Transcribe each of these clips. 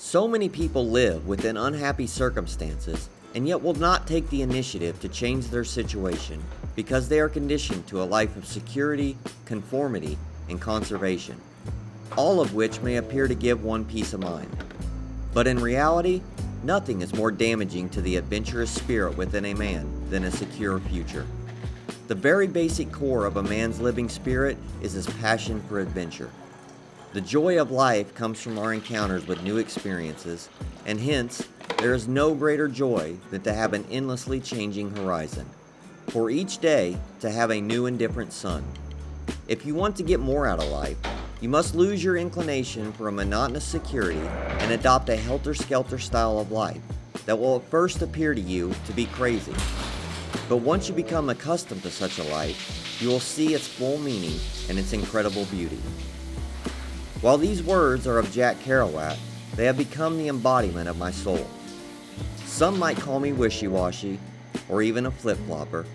So many people live within unhappy circumstances and yet will not take the initiative to change their situation because they are conditioned to a life of security, conformity, and conservation, all of which may appear to give one peace of mind. But in reality, nothing is more damaging to the adventurous spirit within a man than a secure future. The very basic core of a man's living spirit is his passion for adventure. The joy of life comes from our encounters with new experiences, and hence, there is no greater joy than to have an endlessly changing horizon. For each day, to have a new and different sun. If you want to get more out of life, you must lose your inclination for a monotonous security and adopt a helter-skelter style of life that will at first appear to you to be crazy. But once you become accustomed to such a life, you will see its full meaning and its incredible beauty. While these words are of Jack Kerouac, they have become the embodiment of my soul. Some might call me wishy-washy, or even a flip-flopper,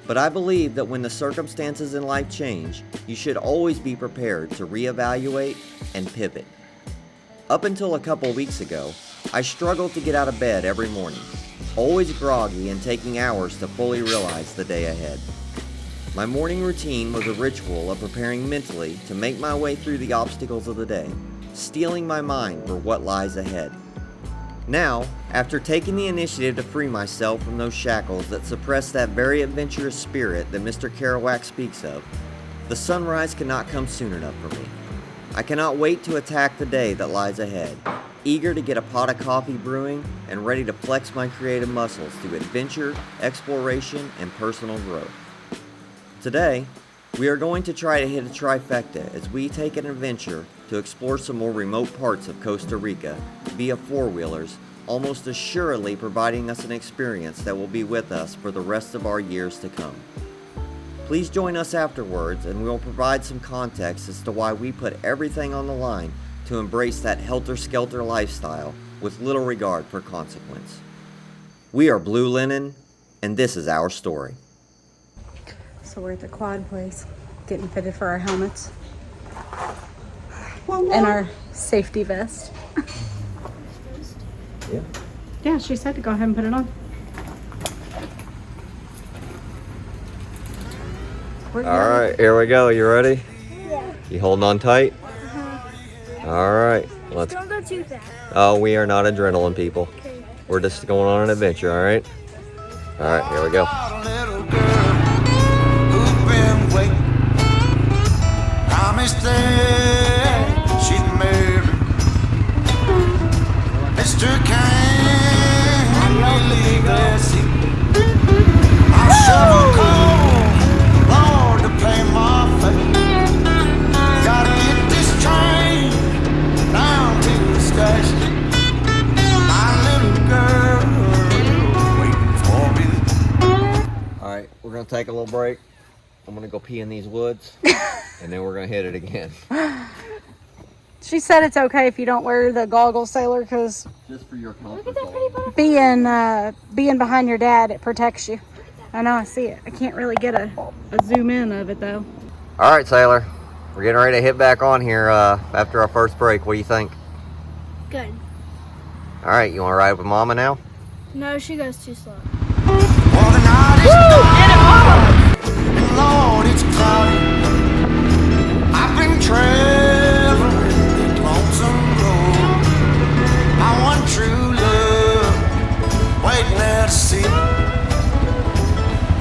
but I believe that when the circumstances in life change, you should always be prepared to reevaluate and pivot. Up until a couple weeks ago, I struggled to get out of bed every morning, always groggy and taking hours to fully realize the day ahead. My morning routine was a ritual of preparing mentally to make my way through the obstacles of the day, steeling my mind for what lies ahead. Now, after taking the initiative to free myself from those shackles that suppress that very adventurous spirit that Mr. Kerouac speaks of, the sunrise cannot come soon enough for me. I cannot wait to attack the day that lies ahead, eager to get a pot of coffee brewing and ready to flex my creative muscles through adventure, exploration, and personal growth. Today, we are going to try to hit a trifecta as we take an adventure to explore some more remote parts of Costa Rica via four-wheelers, almost assuredly providing us an experience that will be with us for the rest of our years to come. Please join us afterwards and we will provide some context as to why we put everything on the line to embrace that helter-skelter lifestyle with little regard for consequence. We are Blue Linen, and this is our story. So we're at the quad place, getting fitted for our helmets and our safety vest. Yeah, she said to go ahead and put it on. All right, here we go. You ready? Yeah. You holding on tight? All right. Don't go too fast. Oh, we are not adrenaline people. Okay. We're just going on an adventure, all right? All right, here we go. Promised that she'd marry Mr. Kindly Glassy. I'll shovel coal, Lord, to pay my fare. Gotta get this train down to the station. My little girl waiting for me. All right, we're going to take a little break. I'm going to go pee in these woods, and then we're going to hit it again. She said it's okay if you don't wear the goggles, Sailor, because Just for your comfort. Look at that pretty butterfly. being behind your dad, it protects you. I know, I see it. I can't really get a zoom in of it, though. All right, Sailor. We're getting ready to hit back on here after our first break. What do you think? Good. All right, you want to ride with Mama now? No, she goes too slow. Well, the night is dark, and Lord, it's cloudy. I've been traveling that lonesome road. My one true love waiting there to see.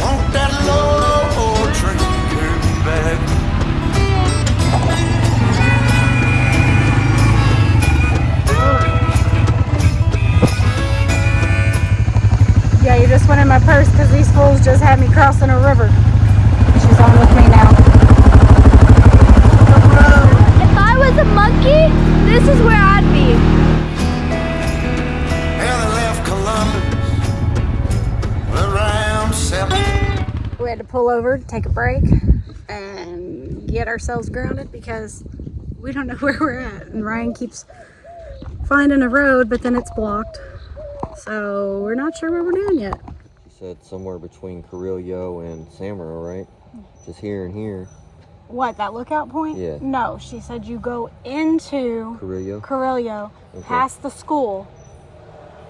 Want that Lord train to carry me back. Yeah, you just went in my purse because these fools just had me crossing a river. She's on with me now. If I was a monkey, this is where I'd be. And they left Columbus around 7. We had to pull over, take a break, and get ourselves grounded because we don't know where we're at. And Ryan keeps finding a road, but then it's blocked. So we're not sure where we're doing yet. You said somewhere between Carrillo and Samara, right? Just here and here. What, that lookout point? Yeah. No, she said you go into Carrillo, Okay. past the school,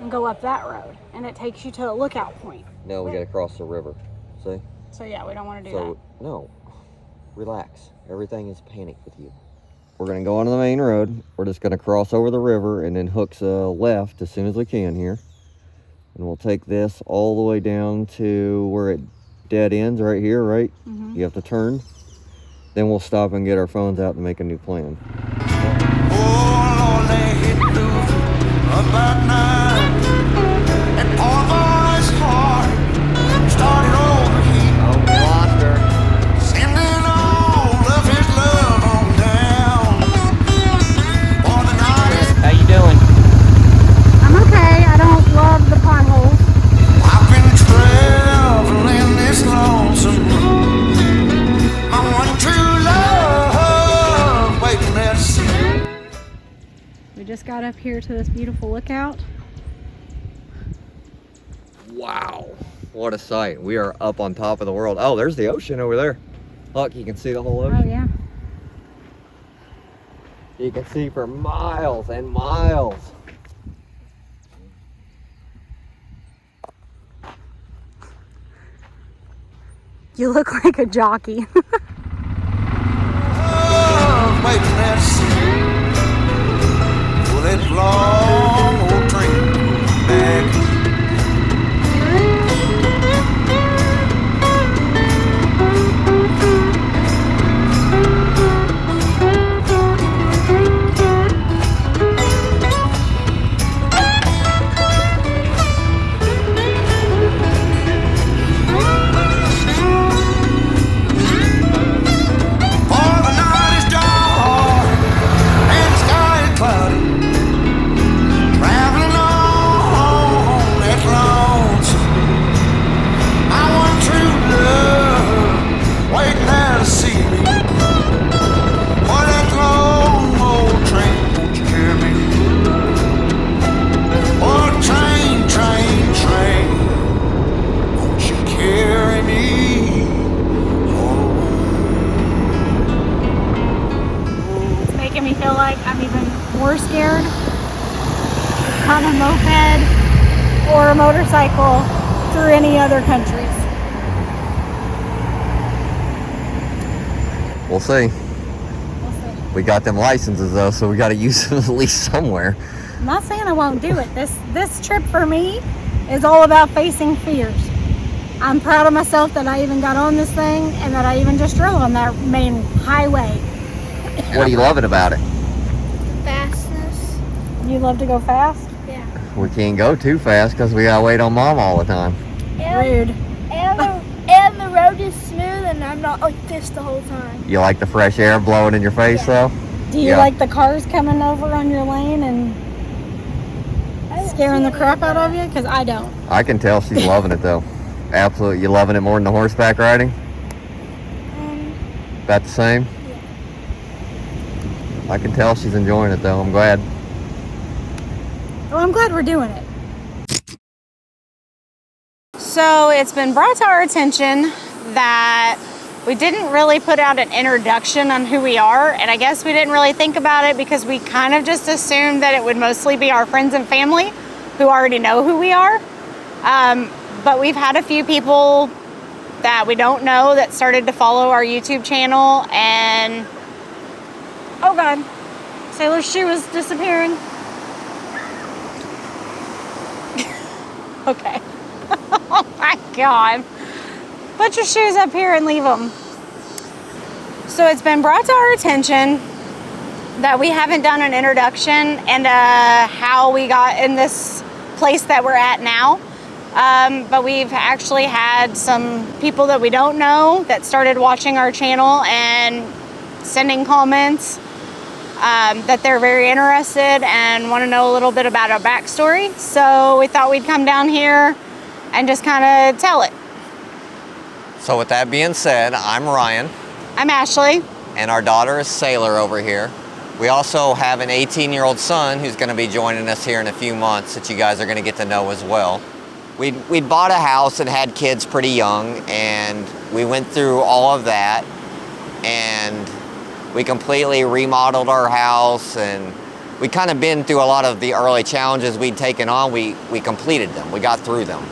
and go up that road, and it takes you to the lookout point. No, we gotta cross the river. See? So yeah, we don't want to do So, no. Relax. Everything is panic with you. We're gonna go onto the main road. We're just gonna cross over the river and then hook left as soon as we can here. And we'll take this all the way down to where it dead ends right here, right? Mm-hmm. You have to turn. Then we'll stop and get our phones out and make a new plan. Oh, Lord, they hit loose about 9. And poor boy's heart started overheating. Oh, we lost her. Sending all of his love on down. For the night is How you doing? I'm okay. I don't love the potholes. I've been traveling this lonesome road. My one true love waiting there to see. We just got up here to this beautiful lookout. Wow. What a sight. We are up on top of the world. Oh, there's the ocean over there. Look, you can see the whole Oh ocean. yeah. You can see for miles and miles. You look like a jockey. Love waiting there to see. Will that long old train back? For the night is dark and the sky is cloudy. Traveling on that lonesome. My one true love waiting there to see me. For that long old train, won't you carry me? Oh, train, train, train, won't you carry me? It's making me feel like I'm even more scared on a moped or a motorcycle through any other countries. We'll see. We'll see. We got them licenses though, so we got to use them at least somewhere. I'm not saying I won't do it. This trip for me is all about facing fears. I'm proud of myself that I even got on this thing and that I even just drove on that main highway. What are you loving about it? Fastness. You love to go fast? Yeah. We can't go too fast because we gotta wait on Mom all the time. Rude. And the road is smooth and I'm not like this the whole time. You like the fresh air blowing in your face though? Do you Yeah. like the cars coming over on your lane and scaring the crap out of you? Because I don't. I can tell she's loving it though. Absolutely. You loving it more than the horseback riding? About the same? I can tell she's enjoying it though. I'm glad. Well, I'm glad we're doing it. So it's been brought to our attention that we didn't really put out an introduction on who we are, and I guess we didn't really think about it because we kind of just assumed that it would mostly be our friends and family who already know who we are. But we've had a few people that we don't know that started to follow our YouTube channel, and oh God, Sailor's shoe is disappearing. Okay. Oh my God. Put your shoes up here and leave them. So it's been brought to our attention that we haven't done an introduction and how we got in this place that we're at now. But we've actually had some people that we don't know that started watching our channel and sending comments that they're very interested and want to know a little bit about our backstory. So we thought we'd come down here and just kind of tell it. So with that being said, I'm Ryan. I'm Ashley. And our daughter is Sailor over here. We also have an 18-year-old son who's going to be joining us here in a few months that you guys are going to get to know as well. We'd bought a house and had kids pretty young, and we went through all of that. and we completely remodeled our house, and we kind of been through a lot of the early challenges we'd taken on. We completed them, we got through them.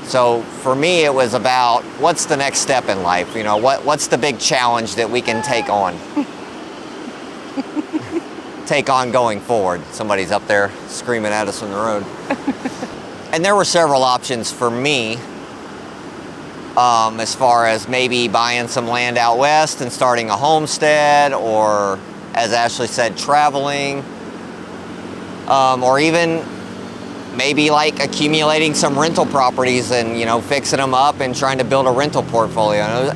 So for me, it was about what's the next step in life? You know, what's the big challenge that we can take on? Take on going forward. Somebody's up there screaming at us from the road. And there were several options for me, as far as maybe buying some land out west and starting a homestead, or as Ashley said, traveling, or even maybe like accumulating some rental properties and, you know, fixing them up and trying to build a rental portfolio.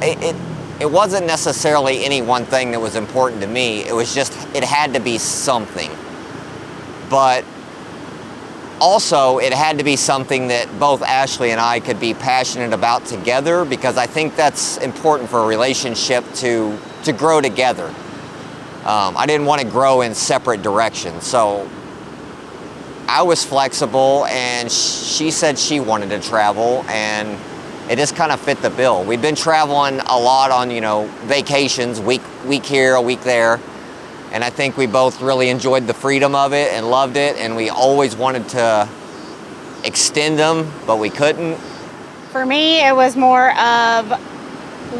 It wasn't necessarily any one thing that was important to me. It was just, it had to be something. But also, it had to be something that both Ashley and I could be passionate about together, because I think that's important for a relationship to grow together. I didn't want to grow in separate directions. So I was flexible, and she said she wanted to travel, and it just kind of fit the bill. We'd been traveling a lot on, you know, vacations, week here, a week there. And I think we both really enjoyed the freedom of it and loved it, and we always wanted to extend them, but we couldn't. For me, it was more of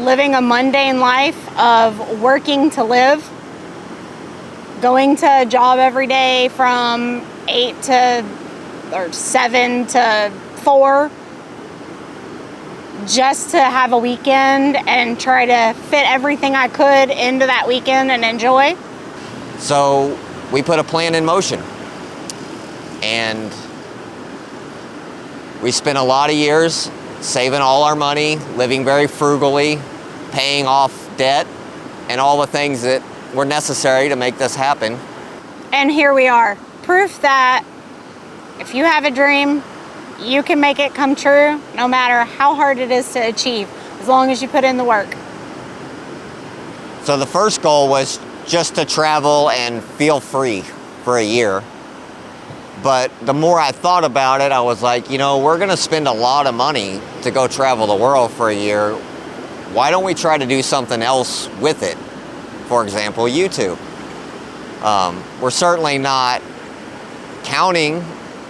living a mundane life of working to live, going to a job every day from 7 to 4, just to have a weekend and try to fit everything I could into that weekend and enjoy. So we put a plan in motion, and we spent a lot of years saving all our money, living very frugally, paying off debt, and all the things that were necessary to make this happen. And here we are, proof that if you have a dream, you can make it come true, no matter how hard it is to achieve, as long as you put in the work. So the first goal was just to travel and feel free for a year. But the more I thought about it, I was like, you know, we're gonna spend a lot of money to go travel the world for a year. Why don't we try to do something else with it? For example, YouTube. We're certainly not counting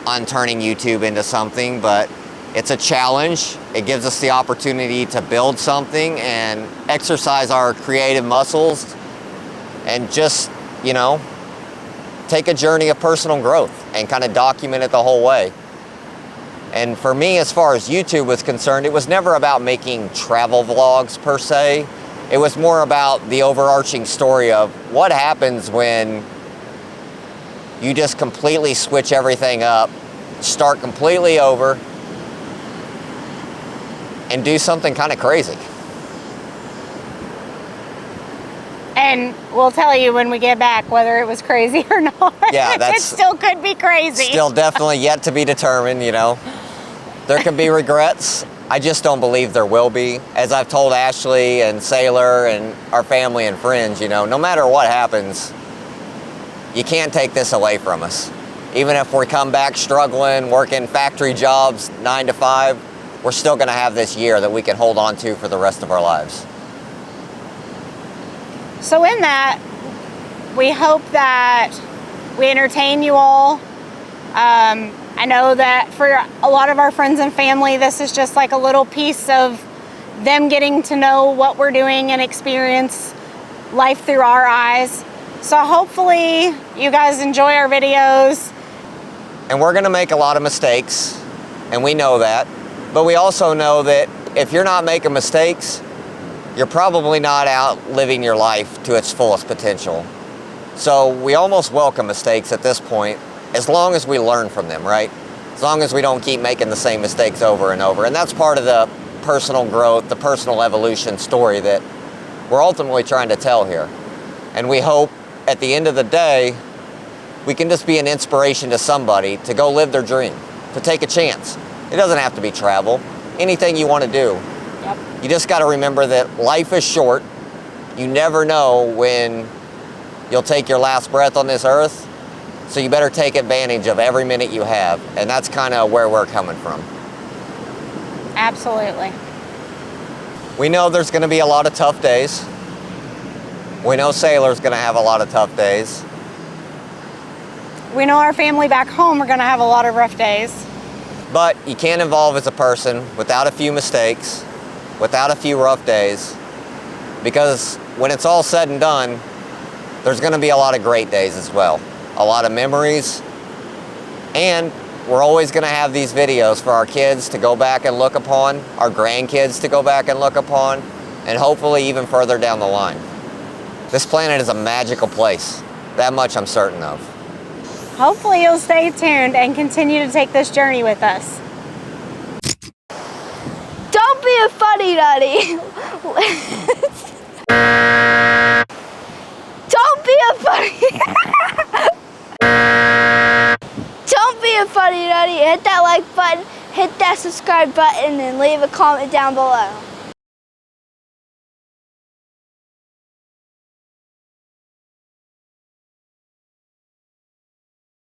on turning YouTube into something, but it's a challenge. It gives us the opportunity to build something and exercise our creative muscles, and just, you know, take a journey of personal growth and kind of document it the whole way. And for me, as far as YouTube was concerned, it was never about making travel vlogs per se. It was more about the overarching story of what happens when you just completely switch everything up, start completely over, and do something kind of crazy. And we'll tell you when we get back whether it was crazy or not. Yeah, it still could be crazy. Still definitely yet to be determined, you know. There can be regrets. I just don't believe there will be. As I've told Ashley and Sailor and our family and friends, you know, no matter what happens, you can't take this away from us. Even if we come back struggling, working factory jobs, 9 to 5, we're still gonna have this year that we can hold on to for the rest of our lives. So in that, we hope that we entertain you all. I know that for a lot of our friends and family, this is just like a little piece of them getting to know what we're doing and experience life through our eyes. So hopefully you guys enjoy our videos. And we're gonna make a lot of mistakes, and we know that. But we also know that if you're not making mistakes, you're probably not out living your life to its fullest potential. So we almost welcome mistakes at this point, as long as we learn from them, right? As long as we don't keep making the same mistakes over and over. And that's part of the personal growth, the personal evolution story that we're ultimately trying to tell here. And we hope at the end of the day, we can just be an inspiration to somebody to go live their dream, to take a chance. It doesn't have to be travel, anything you want to do. Yep. You just got to remember that life is short. You never know when you'll take your last breath on this earth. So you better take advantage of every minute you have. And that's kind of where we're coming from. Absolutely. We know there's going to be a lot of tough days. We know Sailor's gonna have a lot of tough days. We know our family back home are gonna have a lot of rough days. But you can't evolve as a person without a few mistakes, without a few rough days, because when it's all said and done, there's gonna be a lot of great days as well. A lot of memories, and we're always gonna have these videos for our kids to go back and look upon, our grandkids to go back and look upon, and hopefully even further down the line. This planet is a magical place. That much I'm certain of. Hopefully you'll stay tuned and continue to take this journey with us. Don't be a funny nutty. Don't be a funny. Don't be a funny nutty. Hit that like button, hit that subscribe button, and leave a comment down below.